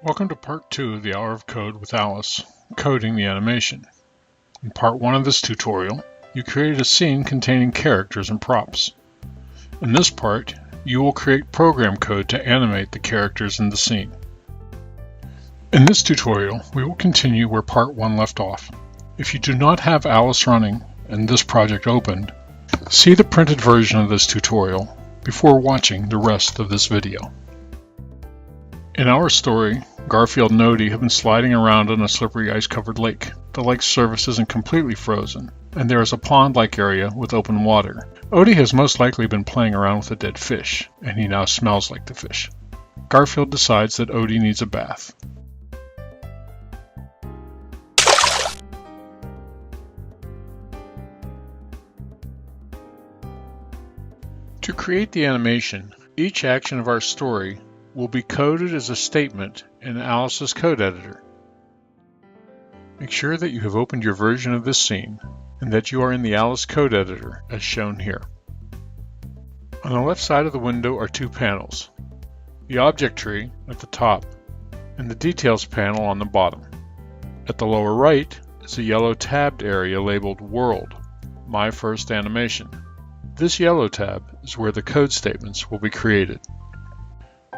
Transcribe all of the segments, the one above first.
Welcome to part 2 of the Hour of Code with Alice, coding the animation. In part 1 of this tutorial, you created a scene containing characters and props. In this part, you will create program code to animate the characters in the scene. In this tutorial, we will continue where part 1 left off. If you do not have Alice running and this project opened, see the printed version of this tutorial before watching the rest of this video. In our story, Garfield and Odie have been sliding around on a slippery ice-covered lake. The lake's surface isn't completely frozen, and there is a pond-like area with open water. Odie has most likely been playing around with a dead fish, and he now smells like the fish. Garfield decides that Odie needs a bath. To create the animation, each action of our story will be coded as a statement in Alice's code editor. Make sure that you have opened your version of this scene and that you are in the Alice code editor as shown here. On the left side of the window are two panels, the object tree at the top and the details panel on the bottom. At the lower right is a yellow tabbed area labeled World, My First Animation. This yellow tab is where the code statements will be created.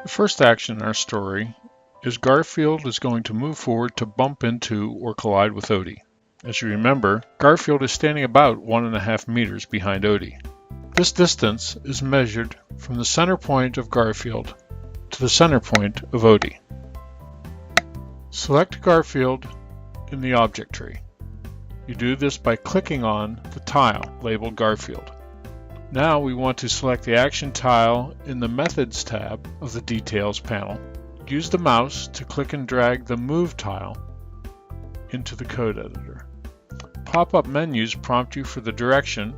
The first action in our story is Garfield is going to move forward to bump into or collide with Odie. As you remember, Garfield is standing about 1.5 meters behind Odie. This distance is measured from the center point of Garfield to the center point of Odie. Select Garfield in the object tree. You do this by clicking on the tile labeled Garfield. Now we want to select the action tile in the Methods tab of the Details panel. Use the mouse to click and drag the Move tile into the code editor. Pop-up menus prompt you for the direction,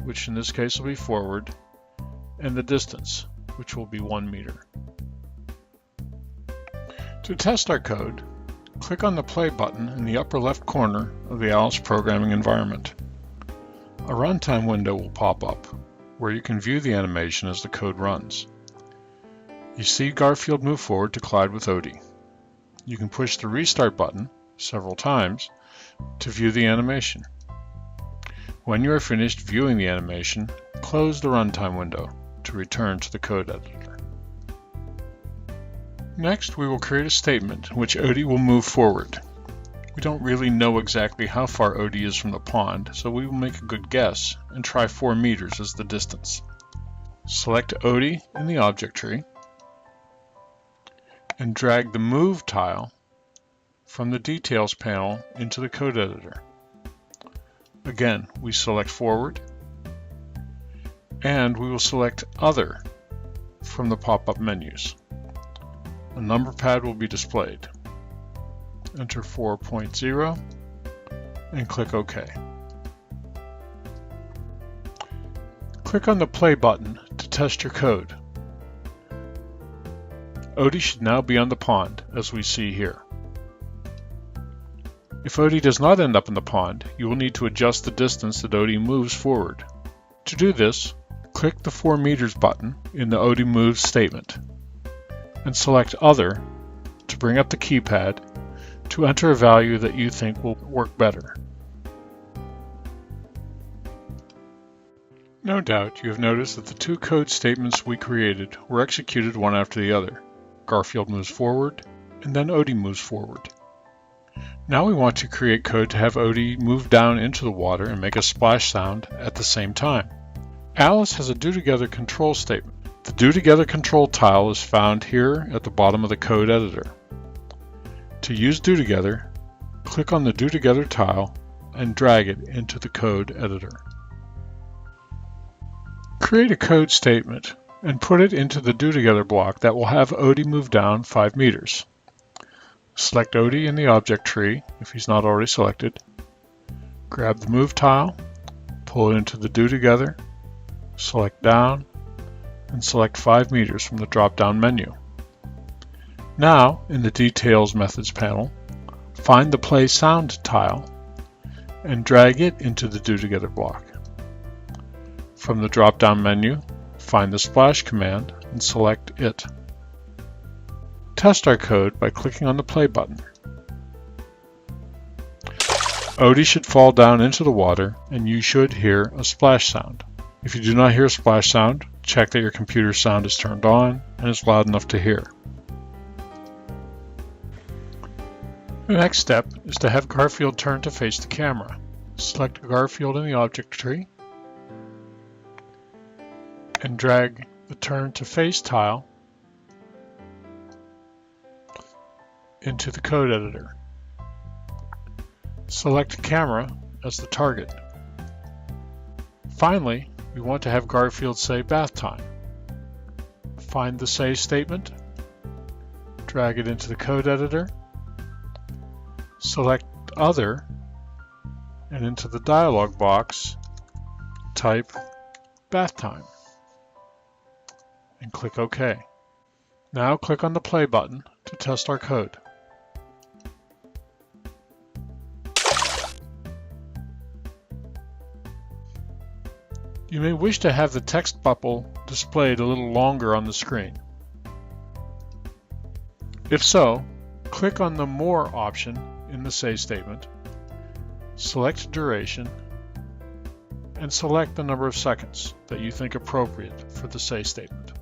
which in this case will be forward, and the distance, which will be 1 meter. To test our code, click on the Play button in the upper left corner of the Alice programming environment. A runtime window will pop up, where you can view the animation as the code runs. You see Garfield move forward to collide with Odie. You can push the Restart button several times to view the animation. When you are finished viewing the animation, close the runtime window to return to the code editor. Next, we will create a statement in which Odie will move forward. We don't really know exactly how far Odie is from the pond, so we will make a good guess and try 4 meters as the distance. Select Odie in the object tree and drag the Move tile from the Details panel into the code editor. Again, we select Forward and we will select Other from the pop-up menus. A number pad will be displayed. Enter 4.0 and click OK. Click on the Play button to test your code. Odie should now be on the pond, as we see here. If Odie does not end up in the pond, you will need to adjust the distance that Odie moves forward. To do this, click the 4 meters button in the Odie Moves statement and select Other to bring up the keypad to enter a value that you think will work better. No doubt you have noticed that the two code statements we created were executed one after the other. Garfield moves forward, and then Odie moves forward. Now we want to create code to have Odie move down into the water and make a splash sound at the same time. Alice has a do-together control statement. The do-together control tile is found here at the bottom of the code editor. To use Do Together, click on the Do Together tile and drag it into the code editor. Create a code statement and put it into the Do Together block that will have Odie move down 5 meters. Select Odie in the object tree if he's not already selected. Grab the Move tile, pull it into the Do Together, select Down, and select 5 meters from the drop-down menu. Now, in the Details Methods panel, find the Play Sound tile and drag it into the Do Together block. From the drop-down menu, find the Splash command and select it. test our code by clicking on the play button. Odie should fall down into the water and you should hear a splash sound. If you do not hear a splash sound, check that your computer sound is turned on and is loud enough to hear. The next step is to have Garfield turn to face the camera. Select Garfield in the object tree and drag the Turn to Face tile into the code editor. Select Camera as the target. Finally, we want to have Garfield say bath time. Find the say statement, drag it into the code editor, select Other, and into the dialog box, type bath time, and click OK. Now click on the play button to test our code. You may wish to have the text bubble displayed a little longer on the screen. If so, click on the More option in the Say statement, select Duration, and select the number of seconds that you think appropriate for the Say statement.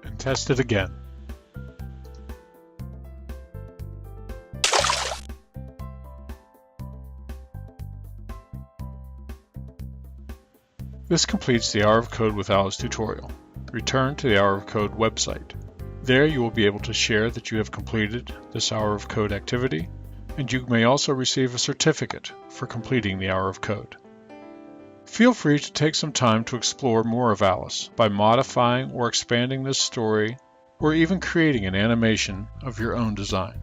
And test it again. This completes the Hour of Code with Alice tutorial. Return to the Hour of Code website. There you will be able to share that you have completed this Hour of Code activity, and you may also receive a certificate for completing the Hour of Code. Feel free to take some time to explore more of Alice by modifying or expanding this story, or even creating an animation of your own design.